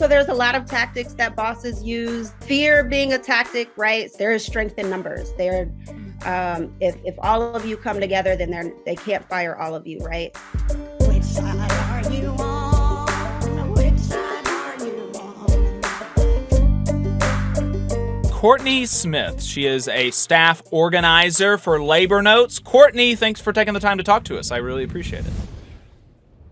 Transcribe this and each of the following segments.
So there's a lot of tactics that bosses use. Fear being a tactic, right? There is strength in numbers. If all of you come together, then they can't fire all of you, right? Which side are you on? Which side are you on? Courtney Smith. She is a staff organizer for Labor Notes. Courtney, thanks for taking the time to talk to us. I really appreciate it.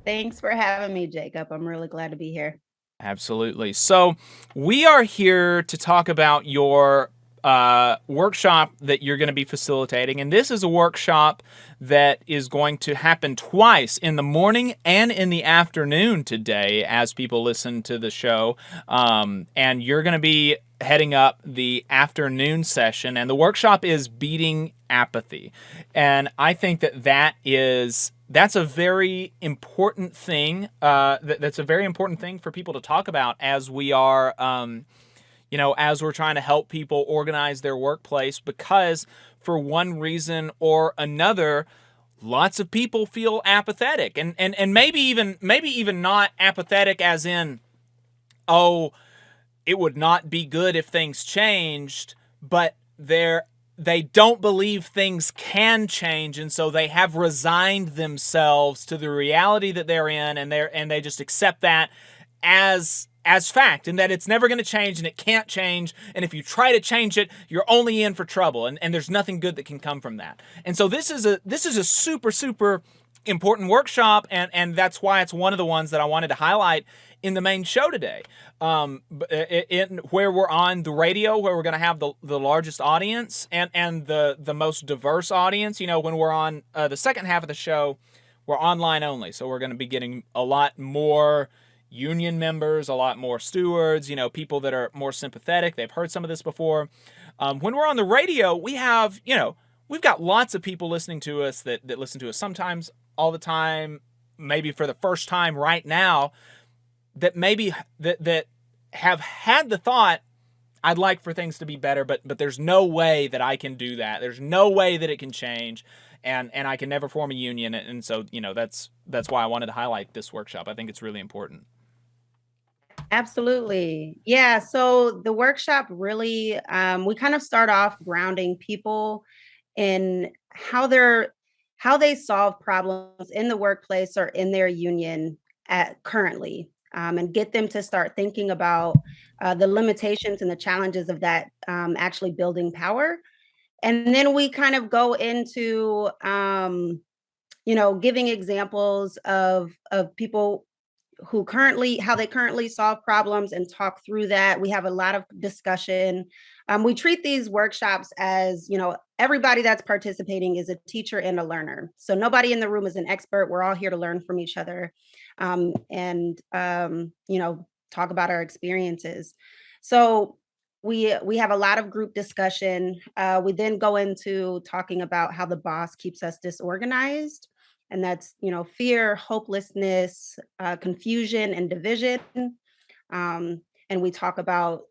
Thanks for having me, Jacob. I'm really glad to be here. Absolutely. So we are here to talk about your workshop that you're going to be facilitating. And this is a workshop that is going to happen twice, in the morning and in the afternoon today, as people listen to the show. And you're going to be heading up the afternoon session. And the workshop is Beating Apathy. And I think that's a very important thing. That's a very important thing for people to talk about as we are, as we're trying to help people organize their workplace, because for one reason or another, lots of people feel apathetic, and maybe even not apathetic as in, oh, it would not be good if things changed, but they don't believe things can change, and so they have resigned themselves to the reality that they're in, and they just accept that as fact, and that it's never going to change and it can't change, and if you try to change it, you're only in for trouble, and there's nothing good that can come from that. And so this is a super important workshop, and that's why it's one of the ones that I wanted to highlight in the main show today, where we're on the radio, where we're going to have the largest audience and the most diverse audience. When we're on the second half of the show, we're online only, so we're going to be getting a lot more union members, a lot more stewards, people that are more sympathetic. They've heard some of this before. When we're on the radio, we've got lots of people listening to us that listen to us sometimes, all the time, maybe for the first time right now, that maybe that have had the thought, I'd like for things to be better, but there's no way that I can do that. There's no way that it can change, and I can never form a union. And so, that's why I wanted to highlight this workshop. I think it's really important. Absolutely. Yeah. So the workshop really, we kind of start off grounding people in how they solve problems in the workplace or in their union currently, and get them to start thinking about the limitations and the challenges of that, actually building power. And then we kind of go into, giving examples of people how they currently solve problems and talk through that. We have a lot of discussion. We treat these workshops as, everybody that's participating is a teacher and a learner. So nobody in the room is an expert. We're all here to learn from each other, and talk about our experiences. So we have a lot of group discussion. We then go into talking about how the boss keeps us disorganized. And that's, fear, hopelessness, confusion, and division. And we talk about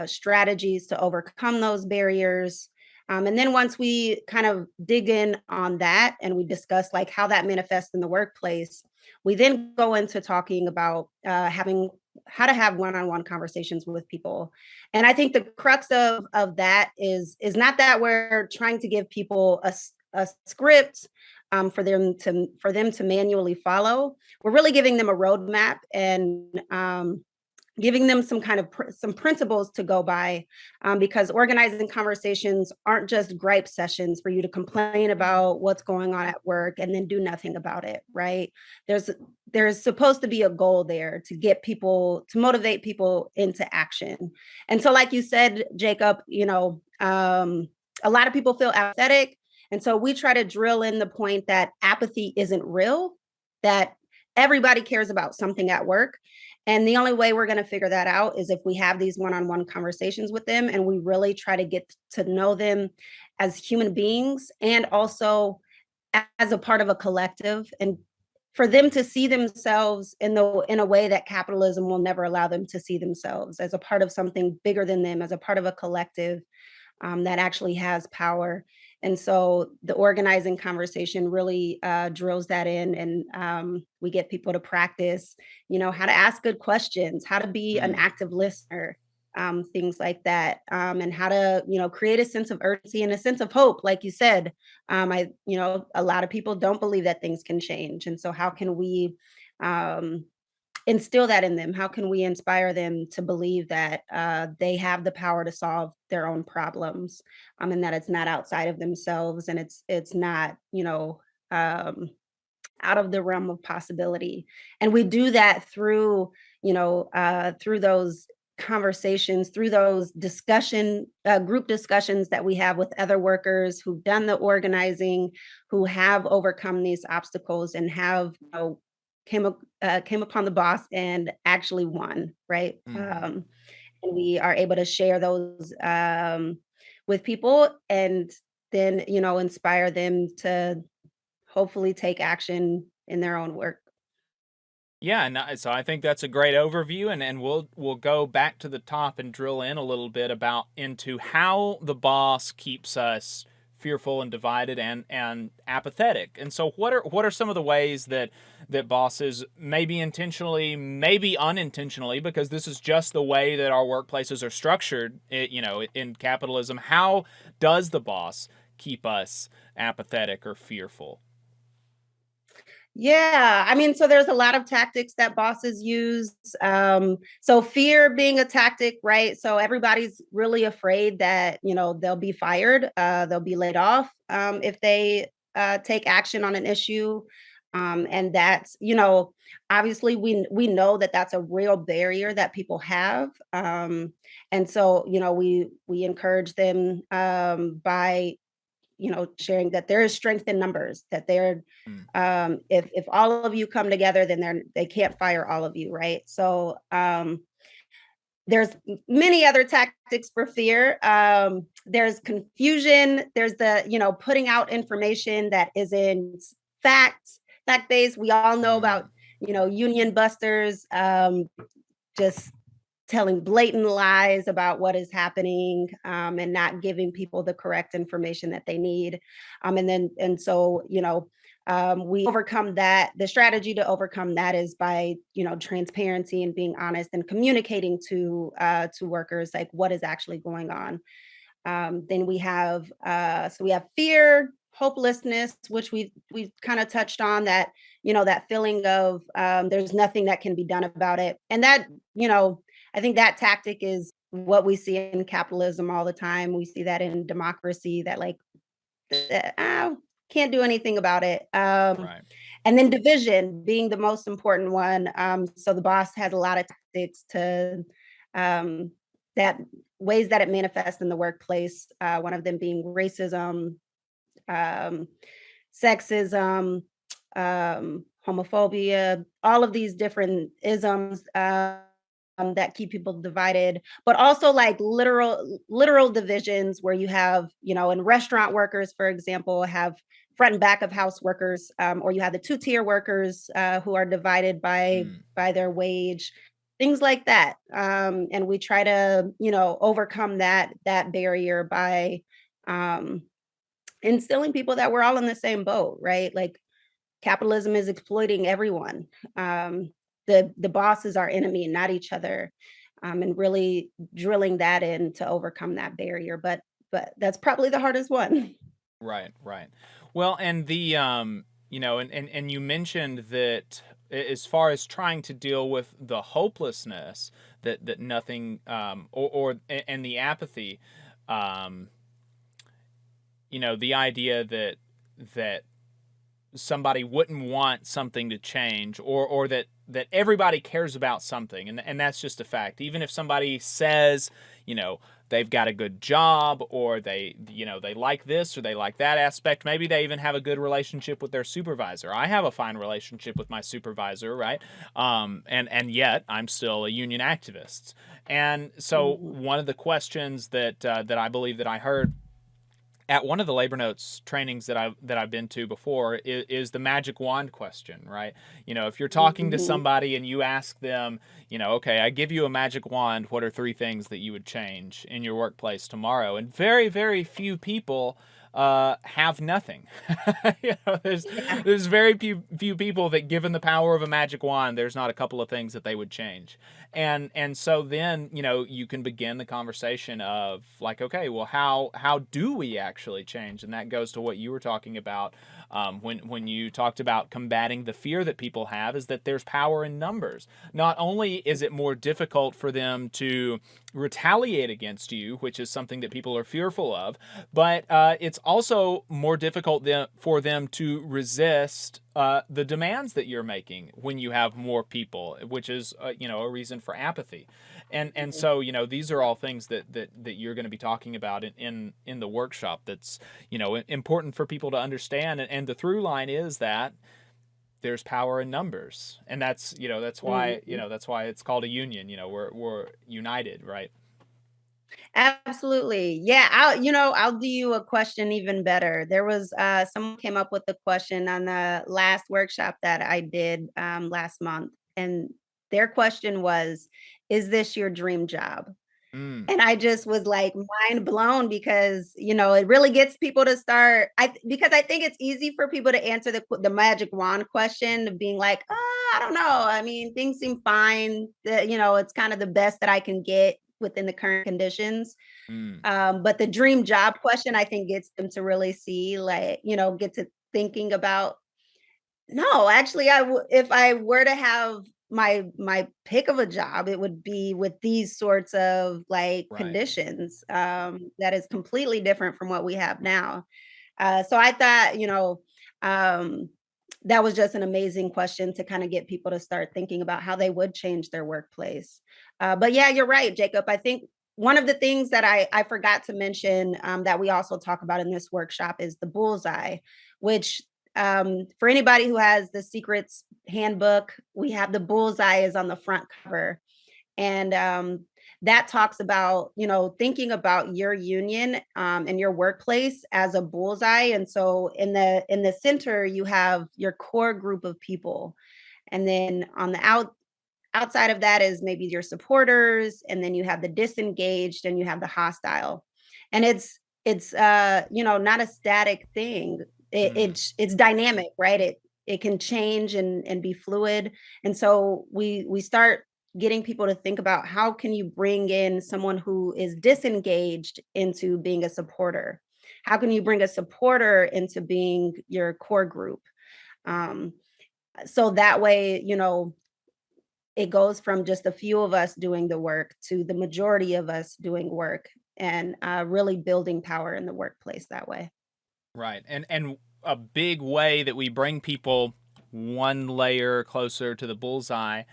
strategies to overcome those barriers. And then once we kind of dig in on that and we discuss like how that manifests in the workplace, we then go into talking about how to have one-on-one conversations with people. And I think the crux of that is not that we're trying to give people a script, for them to manually follow. We're really giving them a roadmap and giving them some principles to go by, because organizing conversations aren't just gripe sessions for you to complain about what's going on at work and then do nothing about it, right? There's supposed to be a goal there to motivate people into action. And so, like you said, Jacob, a lot of people feel apathetic. And so we try to drill in the point that apathy isn't real, that everybody cares about something at work. And the only way we're going to figure that out is if we have these one-on-one conversations with them and we really try to get to know them as human beings and also as a part of a collective, and for them to see themselves in a way that capitalism will never allow them to see themselves, as a part of something bigger than them, as a part of a collective that actually has power. And so the organizing conversation really drills that in, and we get people to practice, how to ask good questions, how to be an Mm. active listener, things like that, and how to, create a sense of urgency and a sense of hope. Like you said, a lot of people don't believe that things can change, and so how can we um, instill that in them? How can we inspire them to believe that they have the power to solve their own problems, and that it's not outside of themselves, and it's not, um, out of the realm of possibility. And we do that through, through those conversations, through those group discussions that we have with other workers who've done the organizing, who have overcome these obstacles and have, came upon the boss and actually won, right? Hmm. And we are able to share those with people, and then, inspire them to hopefully take action in their own work. Yeah, and so I think that's a great overview, and we'll go back to the top and drill in a little bit about into how the boss keeps us fearful and divided and apathetic. And so what are some of the ways that bosses, maybe intentionally, maybe unintentionally, because this is just the way that our workplaces are structured, in capitalism, how does the boss keep us apathetic or fearful? Yeah, I mean, so there's a lot of tactics that bosses use. So fear being a tactic, right? So everybody's really afraid that, they'll be fired, they'll be laid off, if they take action on an issue. And that's, obviously we know that that's a real barrier that people have. And so, we encourage them by, sharing that there is strength in numbers, that they're Mm. if all of you come together, then they can't fire all of you, right? So there's many other tactics for fear. There's confusion. There's the, putting out information that isn't fact fact based. We all know about, Mm. union busters, just telling blatant lies about what is happening, and not giving people the correct information that they need. And so, we overcome that. The strategy to overcome that is by, transparency and being honest and communicating to workers like what is actually going on. Then we have fear, hopelessness, which we've kind of touched on, that, that feeling of there's nothing that can be done about it. And that, I think that tactic is what we see in capitalism all the time. We see that in democracy, that like, can't do anything about it. Right. And then division being the most important one. So the boss has a lot of tactics to um, that ways that it manifests in the workplace. One of them being racism, um, sexism, homophobia, all of these different isms that keep people divided, but also like literal divisions where you have, in restaurant workers, for example, have front and back of house workers, or you have the two-tier workers who are divided Mm. by their wage, things like that. And we try to, overcome that barrier by um, instilling people that we're all in the same boat, right? Like capitalism is exploiting everyone. The boss is our enemy, not each other. And really drilling that in to overcome that barrier. But that's probably the hardest one. Right, right. Well, and and you mentioned that as far as trying to deal with the hopelessness that nothing and the apathy, um, the idea that somebody wouldn't want something to change, or that everybody cares about something, and that's just a fact. Even if somebody says, they've got a good job, or they like this or they like that aspect, maybe they even have a good relationship with their supervisor. I have a fine relationship with my supervisor, right? And yet I'm still a union activist. And so Mhm. one of the questions that I believe that I heard at one of the labor notes trainings that I've been to before is the magic wand question, right? If you're talking to Mhm. somebody and you ask them, okay, I give you a magic wand, what are three things that you would change in your workplace tomorrow? And very, very few people have nothing. You know, Yeah. there's very few people that, given the power of a magic wand, there's not a couple of things that they would change. And so then, you know, you can begin the conversation of like, okay, well, how do we actually change? And that goes to what you were talking about, when you talked about combating the fear that people have, is that there's power in numbers. Not only is it more difficult for them to retaliate against you, which is something that people are fearful of, but it's also more difficult for them to resist the demands that you're making when you have more people, which is you know, a reason for apathy. And so, you know, these are all things that you're going to be talking about in the workshop. That's, you know, important for people to understand. And the through line is that there's power in numbers, and that's, you know, that's why, you Mhm. know, that's why it's called a union. You know, we're united, right? Absolutely. Yeah, I'll do you a question even better. There was someone came up with a question on the last workshop that I did last month, and their question was, is this your dream job? Mm, And I just was like mind blown because, it really gets people to start because I think it's easy for people to answer the magic wand question of being like, "Oh, I don't know. I mean, things seem fine. It's kind of the best that I can get within the current conditions." mm, But the dream job question, I think, gets them to really see, like, get to thinking about, no, actually, if I were to have my pick of a job, it would be with these sorts of, like, right. conditions, that is completely different from what we have now. So I thought, um, that was just an amazing question to kinda get people to start thinking about how they would change their workplace. But yeah, you're right, Jacob. I think one of the things that I forgot to mention, that we also talk about in this workshop is the bullseye, which, for anybody who has the Secrets Handbook, we have the bullseye is on the front cover. And that talks about, thinking about your union, and your workplace as a bullseye. And so in the center, you have your core group of people. And then on the outside of that is maybe your supporters, and then you have the disengaged and you have the hostile. And it's not a static thing. Mm, It's dynamic, right? It can change and be fluid. And so we start getting people to think about, how can you bring in someone who is disengaged into being a supporter? How can you bring a supporter into being your core group? um, so that way, it goes from just a few of us doing the work to the majority of us doing work, and really building power in the workplace that way. right. And a big way that we bring people one layer closer to the bullseye,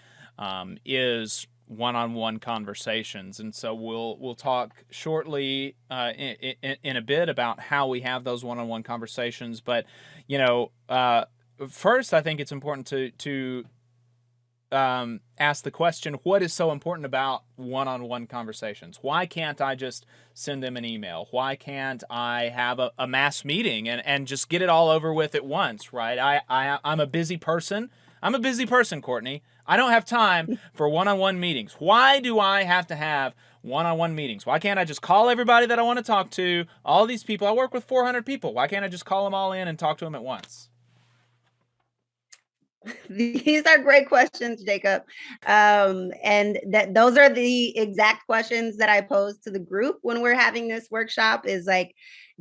is one-on-one conversations. And so we'll talk shortly, in a bit, about how we have those one-on-one conversations. But, you know, first, I think it's important to ask the question, what is so important about one-on-one conversations? Why can't I just send them an email? Why can't I have a mass meeting and just get it all over with at once, right? I'm a busy person. I'm a busy person, Courtney. I don't have time for one-on-one meetings. Why do I have to have one-on-one meetings? Why can't I just call everybody that I want to talk to? All these people, I work with 400 people. Why can't I just call them all in and talk to them at once? These are great questions, Jacob. And that those are the exact questions that I pose to the group when we're having this workshop, is like,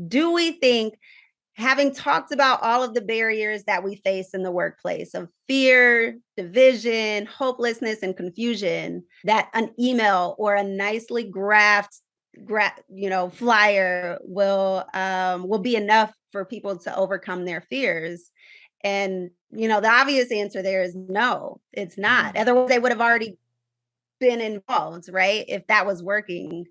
do we think, having talked about all of the barriers that we face in the workplace of fear, division, hopelessness, and confusion, that an email or a nicely flyer will be enough for people to overcome their fears? And the obvious answer there is no, it's not. Mm, Otherwise, they would have already been involved, right? If that was working.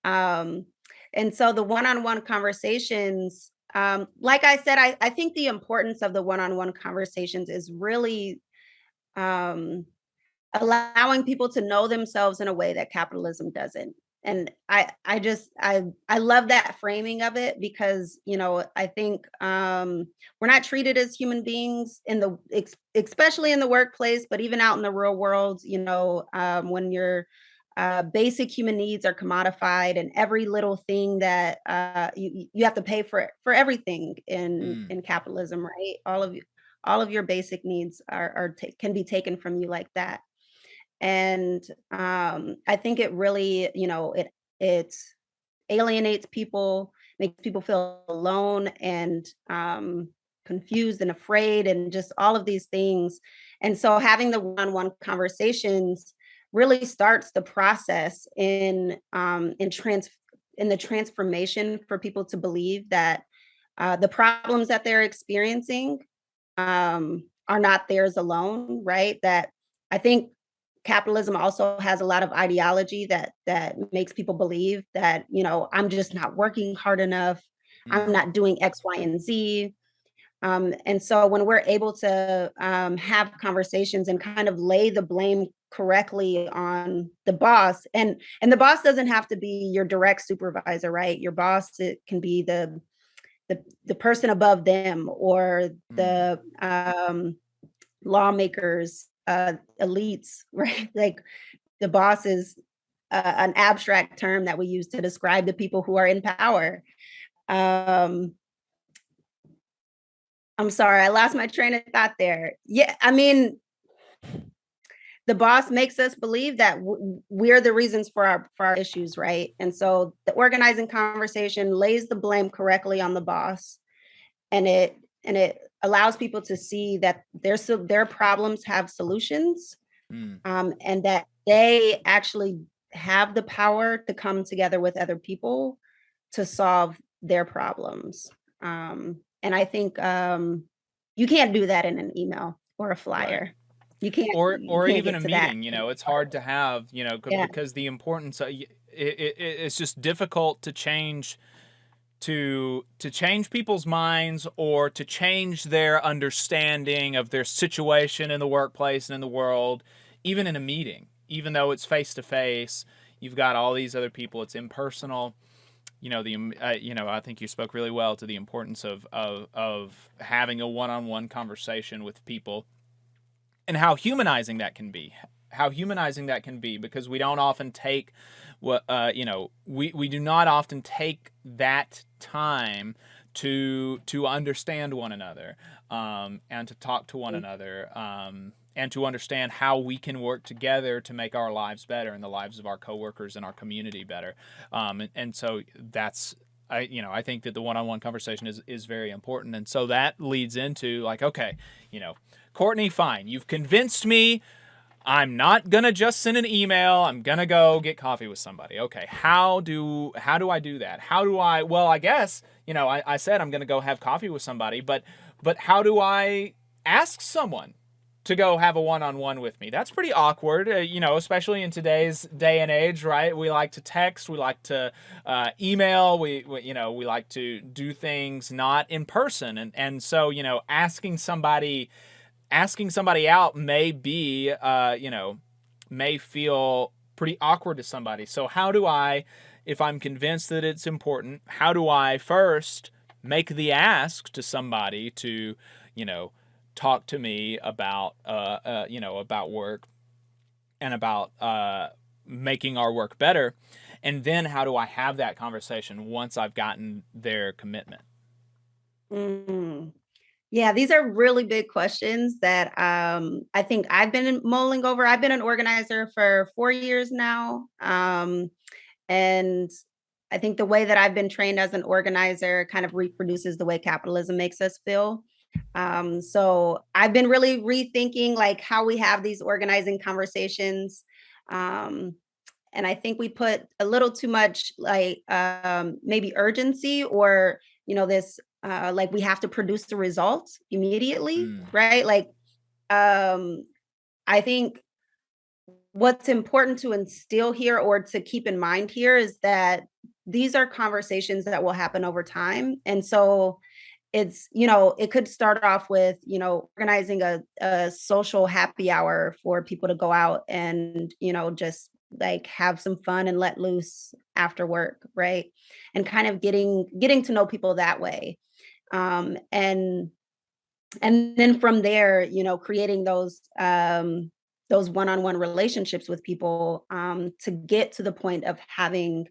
Um, and so the one-on-one conversations, like I said, I think the importance of the one-on-one conversations is really, um, allowing people to know themselves in a way that capitalism doesn't. And I love that framing of it, because I think, we're not treated as human beings especially in the workplace, but even out in the real world, when you're basic human needs are commodified, and every little thing that you have to pay for everything Mm. in capitalism, right? All of your basic needs can be taken from you like that. And I think it really, it alienates people, makes people feel alone and confused and afraid, and just all of these things. And so having the one-on-one conversations really starts the process in the transformation for people to believe that the problems that they're experiencing are not theirs alone, right? That I think capitalism also has a lot of ideology that makes people believe that, I'm just not working hard enough, I'm Mm. not doing X, Y, and Z. And so when we're able to have conversations and kind of lay the blame correctly on the boss, and the boss doesn't have to be your direct supervisor, right? Your boss, it can be the person above them, or Mm. the lawmakers, elites, right? Like the boss is an abstract term that we use to describe the people who are in power. Um, I'm sorry, I lost my train of thought there. Yeah, I mean, the boss makes us believe that we're the reasons for our issues, right? And so the organizing conversation lays the blame correctly on the boss, and it allows people to see that their problems have solutions, Mm. and that they actually have the power to come together with other people to solve their problems. And I think you can't do that in an email or a Right. flyer. You Or can't even get a to that. meeting, it's hard to have, Yeah. because the importance of it's just difficult to change, to change people's minds, or to change their understanding of their situation in the workplace and in the world, even in a meeting. Even though it's face to face, you've got all these other people, it's impersonal. I think you spoke really well to the importance of having a one-on-one conversation with people, and how humanizing that can be. How humanizing that can be, because we don't often take what we do not often take that time to understand one another, and to talk to one another, and to understand how we can work together to make our lives better and the lives of our coworkers and our community better. And so that's, I think that the one-on-one conversation is very important. And so that leads into, like, okay, Courtney, fine, you've convinced me. I'm not gonna just send an email. I'm gonna go get coffee with somebody. Okay, how do I do that? How do I? Well, I guess I said I'm gonna go have coffee with somebody, but how do I ask someone to go have a one-on-one with me? That's pretty awkward, especially in today's day and age, right? We like to text, we like to email, we like to do things not in person, and so asking somebody out may be, may feel pretty awkward to somebody. So how do I, if I'm convinced that it's important, how do I first make the ask to somebody to, talk to me about, about work, and about making our work better? And then how do I have that conversation once I've gotten their commitment? Mm. Yeah, these are really big questions that I think I've been mulling over. I've been an organizer for 4 years now. And I think the way that I've been trained as an organizer kind of reproduces the way capitalism makes us feel. So I've been really rethinking like how we have these organizing conversations. Um, and I think we put a little too much like maybe urgency, or this like we have to produce the results immediately, Mm. right? Like um I think what's important to instill here, or to keep in mind here, is that these are conversations that will happen over time. And so it could start off with, organizing a social happy hour for people to go out and, just like have some fun and let loose after work, right? And kind of getting to know people that way. And then from there, creating those those one-on-one relationships with people, to get to the point of having,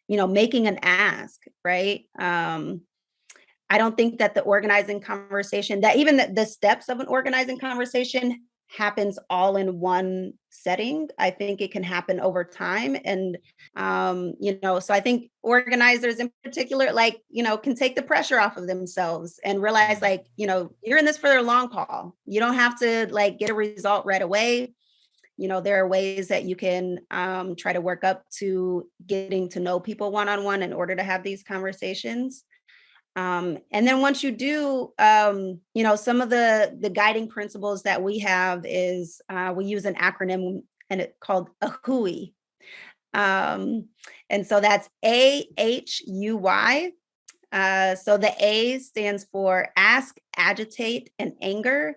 making an ask, right? I don't think that the organizing conversation, that even the steps of an organizing conversation happens all in one setting. I think it can happen over time. And, so I think organizers in particular, like, can take the pressure off of themselves and realize, like, you're in this for the long haul. You don't have to like get a result right away. There are ways that you can try to work up to getting to know people one-on-one in order to have these conversations. And then once you do, some of the guiding principles that we have is we use an acronym and it's called AHUI. And so that's AHUY. So the A stands for ask, agitate, and anger.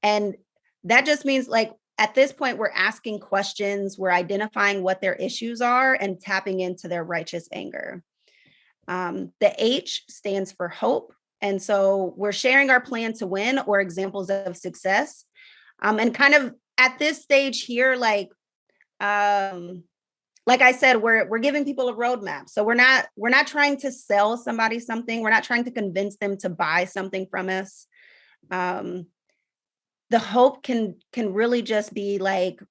And that just means, like, at this point, we're asking questions, we're identifying what their issues are and tapping into their righteous anger. The H stands for hope. And so we're sharing our plan to win or examples of success. And kind of at this stage here, like I said, we're giving people a roadmap. So we're not trying to sell somebody something. We're not trying to convince them to buy something from us. The hope can really just be like,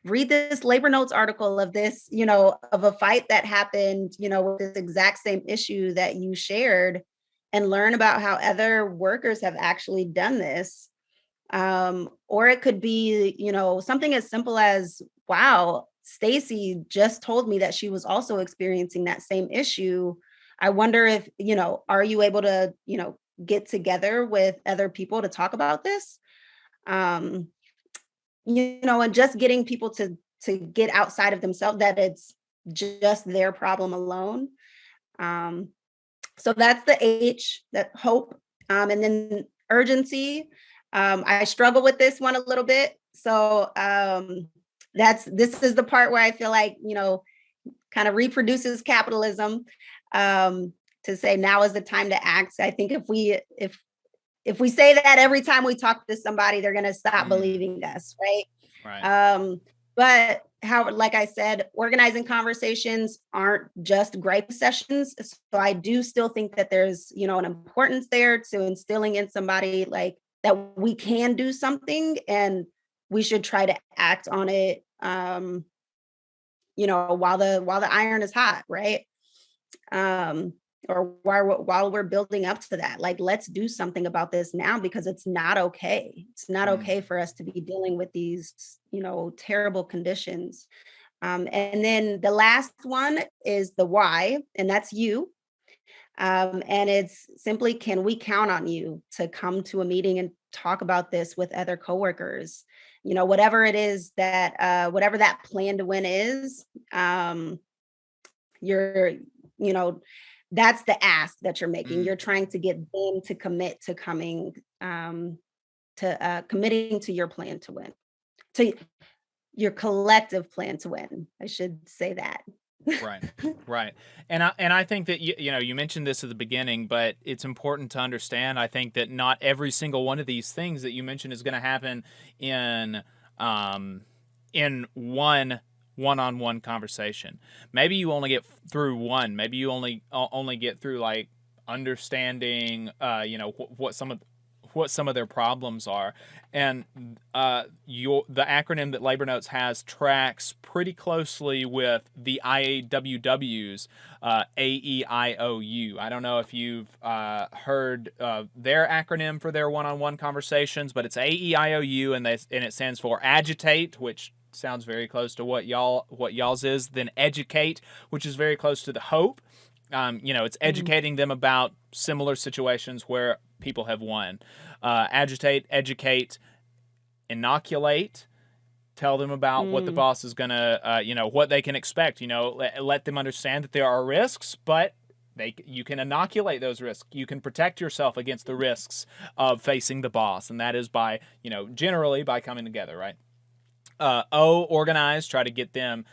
read this labor notes article of this, of a fight that happened, with this exact same issue that you shared, and learn about how other workers have actually done this. Or it could be, something as simple as, wow, Stacy just told me that she was also experiencing that same issue. I wonder if, are you able to, get together with other people to talk about this? And just getting people to get outside of themselves, that it's just their problem alone. So that's the H, that hope. And then urgency. I struggle with this one a little bit. So this is the part where I feel like, kind of reproduces capitalism, to say now is the time to act. I think if we say that every time we talk to somebody, they're going to stop believing us, right? Right. But like I said, organizing conversations aren't just gripe sessions. So I do still think that there's, an importance there to instilling in somebody, like, that we can do something and we should try to act on it, while the iron is hot, right? Or while we're building up to that, like, let's do something about this now, because it's not okay. It's not okay for us to be dealing with these, terrible conditions. And then the last one is the why, and that's you. And it's simply, can we count on you to come to a meeting and talk about this with other coworkers? Whatever it is that, whatever that plan to win is, you're, that's the ask that you're making. You're trying to get them to commit to coming, committing to your plan to win, to your collective plan to win. I should say that. Right, right. And I think that you mentioned this at the beginning, but it's important to understand. I think that not every single one of these things that you mentioned is going to happen in one-on-one conversation. Maybe you only get through one. Maybe you only get through, like, understanding, what some of their problems are, and the acronym that Labor Notes has tracks pretty closely with the IAWW's AEIOU. I don't know if you've heard their acronym for their one-on-one conversations, but it's AEIOU, and it stands for agitate, which sounds very close to what y'all's is. Then educate, which is very close to the hope. It's educating them about similar situations where people have won. Agitate, educate, inoculate, tell them about what the boss is going to, what they can expect. Let them understand that there are risks, but you can inoculate those risks. You can protect yourself against the risks of facing the boss, and that is by, generally by coming together, right? Organize, try to get them,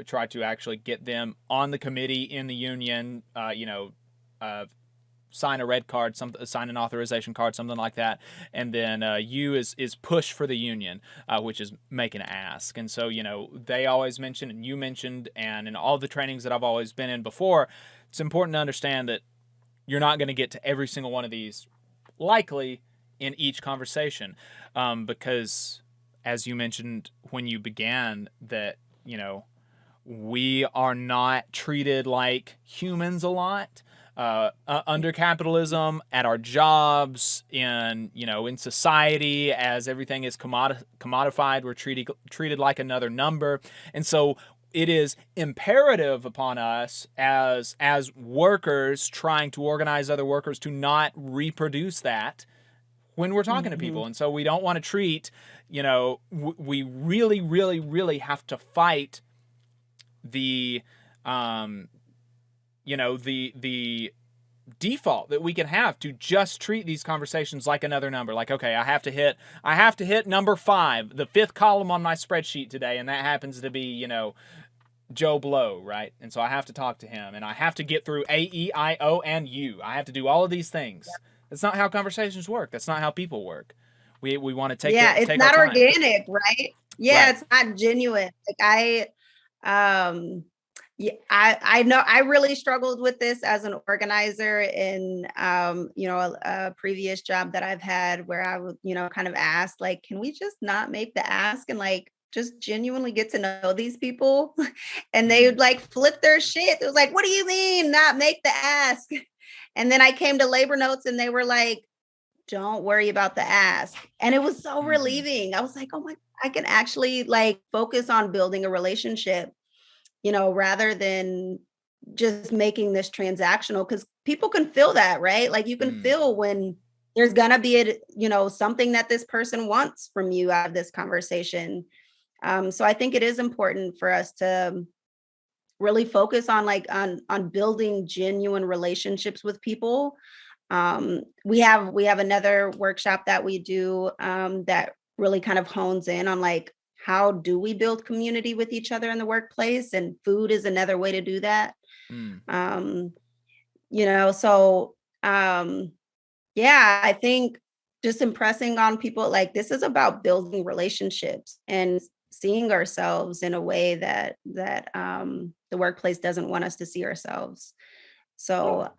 try to actually get them on the committee in the union, sign a red card, sign an authorization card, something like that. And then U is push for the union, which is make an ask. And so, they always mention, and you mentioned, and in all the trainings that I've always been in before, it's important to understand that you're not going to get to every single one of these likely in each conversation, because as you mentioned when you began, that, we are not treated like humans a lot. Under capitalism, at our jobs, in society, as everything is commodified, we're treated like another number. And so it is imperative upon us as workers trying to organize other workers to not reproduce that when we're talking to people. And so we don't want to treat, we really, really, really have to fight the the default that we can have to just treat these conversations like another number. Like, okay, I have to hit number 5, the 5th column on my spreadsheet today, and that happens to be, Joe Blow, right? And so I have to talk to him, and I have to get through A, E, I, O, and U. I have to do all of these things. That's not how conversations work. That's not how people work. We want to take it's not organic, right? Yeah, right. It's not genuine. Like I know I really struggled with this as an organizer in, a previous job that I've had, where I would, kind of ask, like, can we just not make the ask and like just genuinely get to know these people? And they would like flip their shit. It was like, what do you mean not make the ask? And then I came to labor notes and they were like, don't worry about the ask. And it was so relieving. I was like, oh my, I can actually like focus on building a relationship, rather than just making this transactional, because people can feel that, right? Like you can feel when there's gonna be something that this person wants from you out of this conversation. So I think it is important for us to really focus on on building genuine relationships with people. We have another workshop that we do that really kind of hones in on like, how do we build community with each other in the workplace? And food is another way to do that. I think just impressing on people, like, this is about building relationships and seeing ourselves in a way that the workplace doesn't want us to see ourselves. So,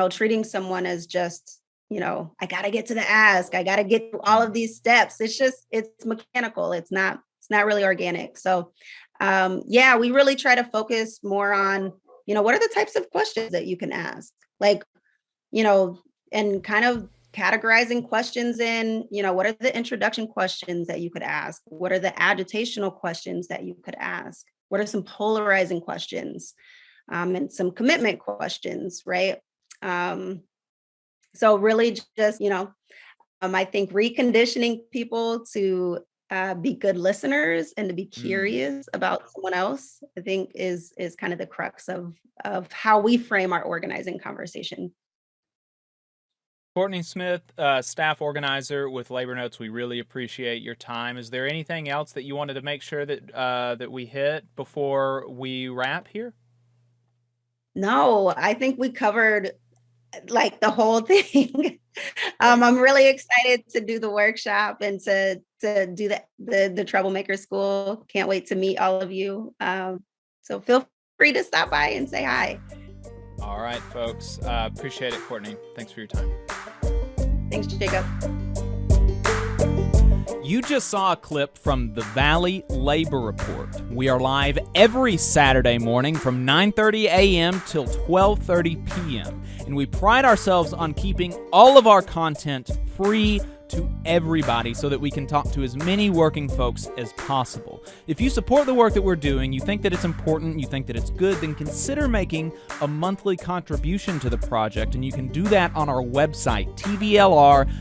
treating someone as just, I got to get to the ask, I got to get through all of these steps. It's mechanical. It's not really organic. So, we really try to focus more on, what are the types of questions that you can ask? Like, and kind of categorizing questions in, what are the introduction questions that you could ask? What are the agitational questions that you could ask? What are some polarizing questions? And some commitment questions, right? So really just, I think reconditioning people to be good listeners and to be curious about someone else, I think is kind of the crux of how we frame our organizing conversation. Courtney Smith, staff organizer with Labor Notes, we really appreciate your time. Is there anything else that you wanted to make sure that that we hit before we wrap here? No, I think we covered like the whole thing. I'm really excited to do the workshop and to do the Troublemaker School. Can't wait to meet all of you. So feel free to stop by and say hi. All right, folks. Appreciate it, Courtney. Thanks for your time. Thanks, Jacob. You just saw a clip from the Valley Labor Report. We are live every Saturday morning from 9:30 a.m. till 12:30 p.m. And we pride ourselves on keeping all of our content free to everybody so that we can talk to as many working folks as possible. If you support the work that we're doing, you think that it's important, you think that it's good, then consider making a monthly contribution to the project, and you can do that on our website, tvlr.fm.